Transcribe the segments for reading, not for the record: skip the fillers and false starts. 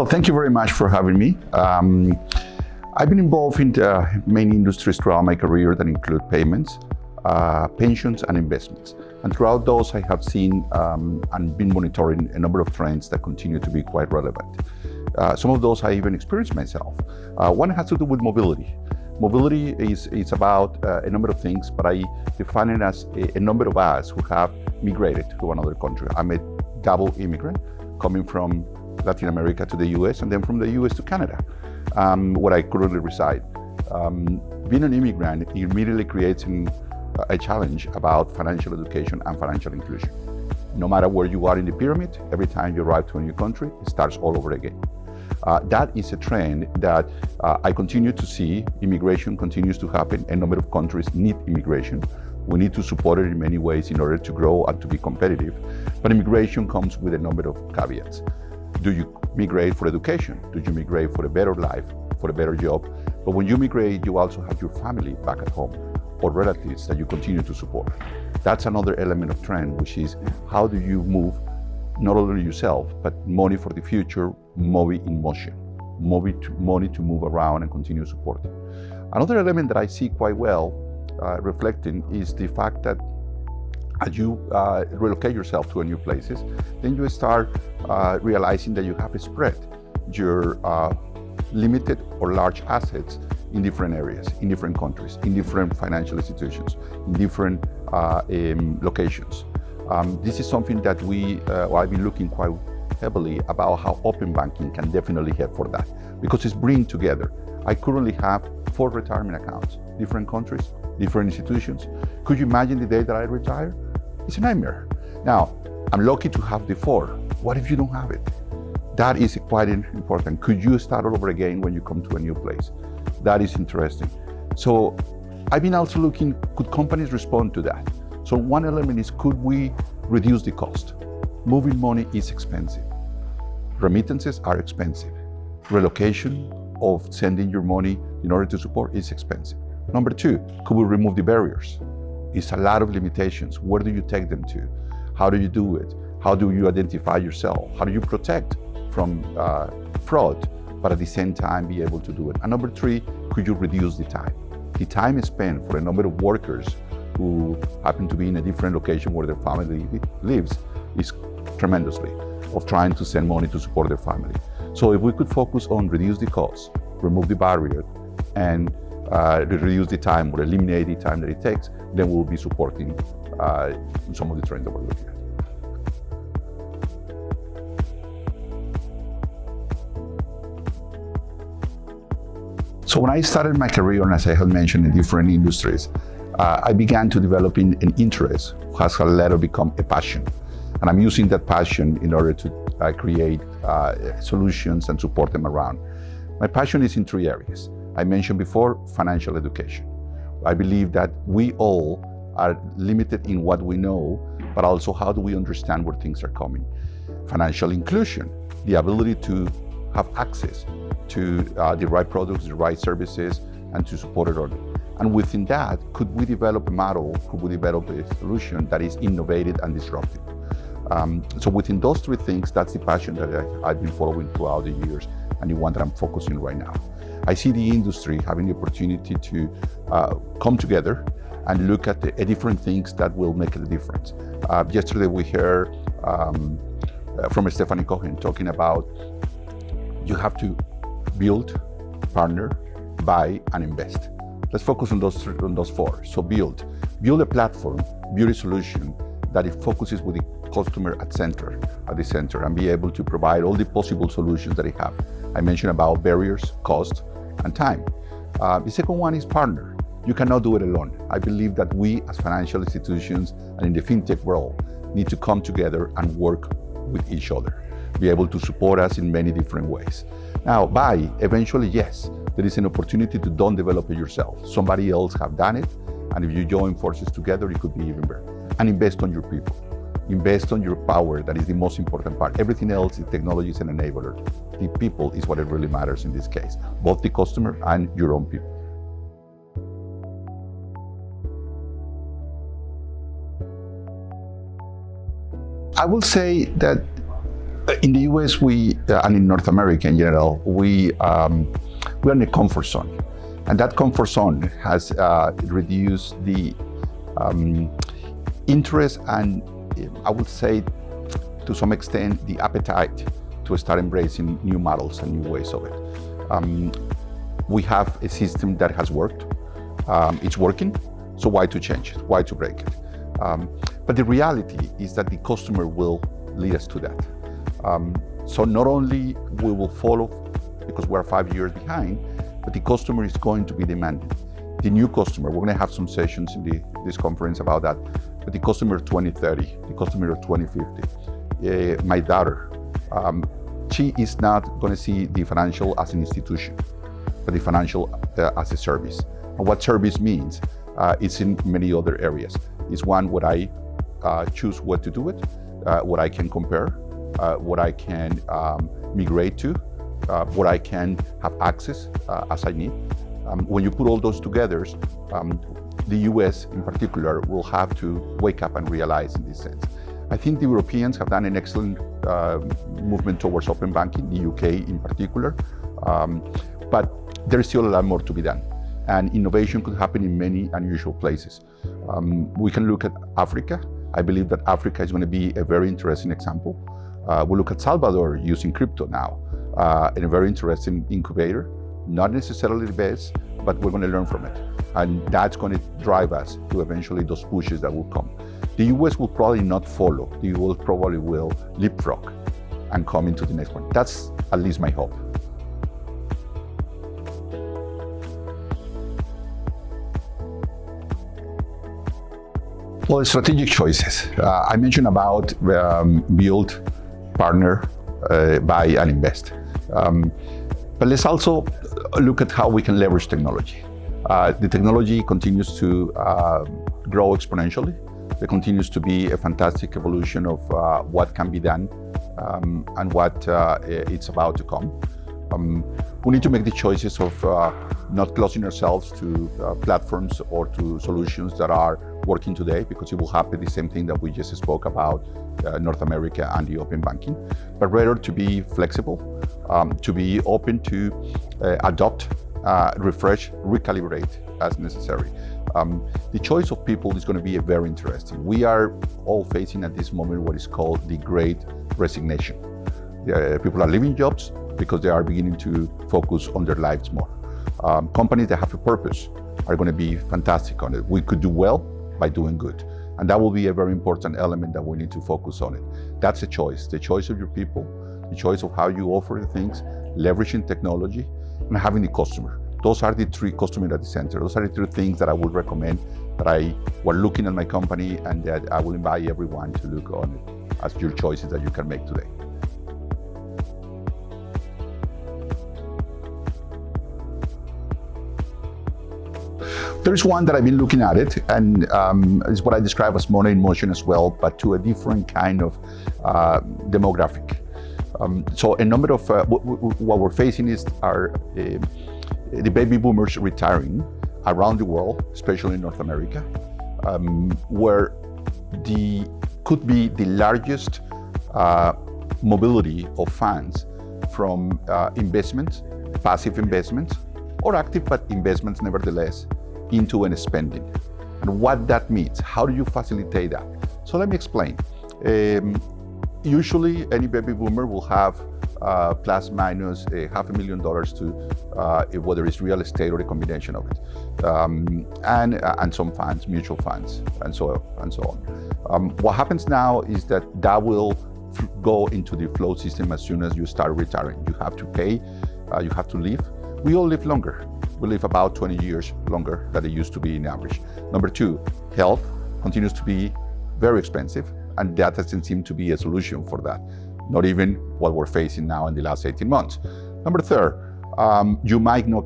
Well, thank you very much for having me. I've been involved in many industries throughout my career that include payments, pensions, and investments. And throughout those, I have seen and been monitoring a number of trends that continue to be quite relevant. Some of those I even experienced myself. One has to do with mobility. Mobility is about a number of things, but I define it as a number of us who have migrated to another country. I'm a double immigrant coming from Latin America to the US and then from the US to Canada, where I currently reside. Being an immigrant immediately creates a challenge about financial education and financial inclusion. No matter where you are in the pyramid, every time you arrive to a new country, it starts all over again. That is a trend that I continue to see. Immigration continues to happen. A number of countries need immigration. We need to support it in many ways in order to grow and to be competitive. But immigration comes with a number of caveats. Do you migrate for education? Do you migrate for a better life, for a better job? But when you migrate, you also have your family back at home or relatives that you continue to support. That's another element of trend, which is how do you move not only yourself, but money for the future, money in motion, money to move around and continue supporting. Another element that I see quite well reflecting is the fact that as you relocate yourself to a new places, then you start realizing that you have to spread your limited or large assets in different areas, in different countries, in different financial institutions, in different locations. This is something that I've been looking quite heavily about how open banking can definitely help for that, because it's bringing together. I currently have 4 retirement accounts, different countries, different institutions. Could you imagine the day that I retire? It's a nightmare. Now, I'm lucky to have the 4. What if you don't have it? That is quite important. Could you start all over again when you come to a new place? That is interesting. So I've been also looking, could companies respond to that? So one element is, could we reduce the cost? Moving money is expensive. Remittances are expensive. Relocation of sending your money in order to support is expensive. Number 2, could we remove the barriers? It's a lot of limitations. Where do you take them to? How do you do it? How do you identify yourself? How do you protect from fraud, but at the same time be able to do it? And number 3, could you reduce the time? The time spent for a number of workers who happen to be in a different location where their family lives is tremendously of trying to send money to support their family. So if we could focus on reduce the cost, remove the barrier, and reduce the time or eliminate the time that it takes, then we'll be supporting some of the trends that we're looking at. So when I started my career, and as I had mentioned, in different industries, I began to develop an interest, which has later become a passion. And I'm using that passion in order to create solutions and support them around. My passion is in 3 areas. I mentioned before, financial education. I believe that we all are limited in what we know, but also how do we understand where things are coming. Financial inclusion, the ability to have access to the right products, the right services, and to support it all. And within that, could we develop a model, could we develop a solution that is innovative and disruptive? So within those 3 things, that's the passion that I've been following throughout the years, and the one that I'm focusing right now. I see the industry having the opportunity to come together and look at the different things that will make a difference. Yesterday we heard from Stephanie Cohen talking about you have to build, partner, buy, and invest. Let's focus on those 4. So build a platform, build a solution that it focuses with the customer at the center, and be able to provide all the possible solutions that it have. I mentioned about barriers, cost, and time. The second one is partner. You cannot do it alone. I believe that we as financial institutions and in the fintech world need to come together and work with each other, be able to support us in many different ways. Now, buy, eventually, yes, there is an opportunity to don't develop it yourself. Somebody else have done it, and if you join forces together, it could be even better. And invest on your people. Invest on your power. That is the most important part. Everything else, the technology is an enabler. The people is what it really matters in this case, both the customer and your own people. I will say that In the US, and in North America in general, we're in a comfort zone. And that comfort zone has reduced the interest and, I would say, to some extent, the appetite to start embracing new models and new ways of it. We have a system that has worked. It's working, so why to change it? Why to break it? But the reality is that the customer will lead us to that. So not only we will follow, because we're 5 years behind, but the customer is going to be demanding. The new customer, we're going to have some sessions in this conference about that, but the customer 2030, the customer 2050, my daughter, she is not going to see the financial as an institution, but the financial as a service. And what service means, it's in many other areas. It's one where I choose what to do with, what I can compare, what I can migrate to, what I can have access as I need. When you put all those together, the US in particular will have to wake up and realize in this sense. I think the Europeans have done an excellent movement towards open banking, the UK in particular, but there is still a lot more to be done. And innovation could happen in many unusual places. We can look at Africa. I believe that Africa is going to be a very interesting example. We look at Salvador using crypto now in a very interesting incubator. Not necessarily the best, but we're going to learn from it. And that's going to drive us to eventually those pushes that will come. The US will probably not follow. The US probably will leapfrog and come into the next one. That's at least my hope. Well, strategic choices. I mentioned about build, partner, buy, and invest. But let's also look at how we can leverage technology. The technology continues to grow exponentially. There continues to be a fantastic evolution of what can be done and what it's about to come. We need to make the choices of not closing ourselves to platforms or to solutions that are working today, because it will happen the same thing that we just spoke about North America and the open banking, but rather to be flexible, to be open to adopt, refresh, recalibrate as necessary. The choice of people is going to be very interesting. We are all facing at this moment what is called the Great Resignation. People are leaving jobs because they are beginning to focus on their lives more. Companies that have a purpose are going to be fantastic on it. We could do well by doing good. And that will be a very important element that we need to focus on it. That's a choice, the choice of your people, the choice of how you offer the things, leveraging technology, and having the customer. Those are the three, customer at the center. Those are the three things that I would recommend that we're looking at my company, and that I will invite everyone to look on it as your choices that you can make today. There's one that I've been looking at it, and it's what I describe as money in motion as well, but to a different kind of demographic. So a number of what we're facing is the baby boomers retiring around the world, especially in North America, where could be the largest mobility of funds from investments, passive investments, or active but investments nevertheless, into an spending. And what that means, how do you facilitate that? So let me explain. Usually any baby boomer will have plus minus $500,000 to whether it's real estate or a combination of it, and some funds, mutual funds, and so on. What happens now is that will go into the flow system as soon as you start retiring. You have to pay, you have to live. We all live longer. We live about 20 years longer than it used to be in average. Number two, health continues to be very expensive, and that doesn't seem to be a solution for that. Not even what we're facing now in the last 18 months. Number third, you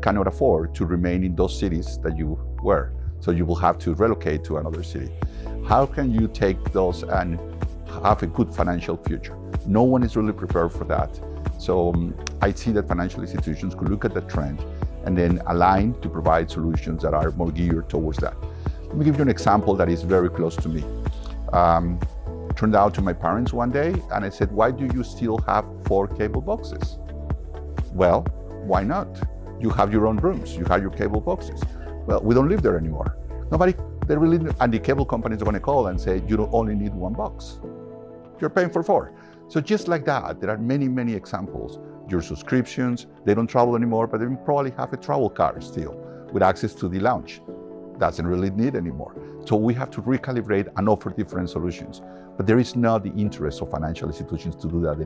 cannot afford to remain in those cities that you were. So you will have to relocate to another city. How can you take those and have a good financial future? No one is really prepared for that. So I see that financial institutions could look at the trend and then align to provide solutions that are more geared towards that. Let me give you an example that is very close to me. turned out to my parents one day and I said, why do you still have 4 cable boxes? Well, why not? You have your own rooms, you have your cable boxes. Well, we don't live there anymore. And the cable company is going to call and say, you don't only need 1 box. You're paying for 4. So just like that, there are many, many examples. Your subscriptions, they don't travel anymore, but they probably have a travel card still with access to the lounge. Doesn't really need anymore. So we have to recalibrate and offer different solutions. But there is not the interest of financial institutions to do that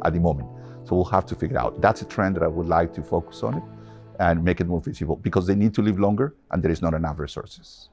at the moment. So we'll have to figure out. That's a trend that I would like to focus on it and make it more visible because they need to live longer and there is not enough resources.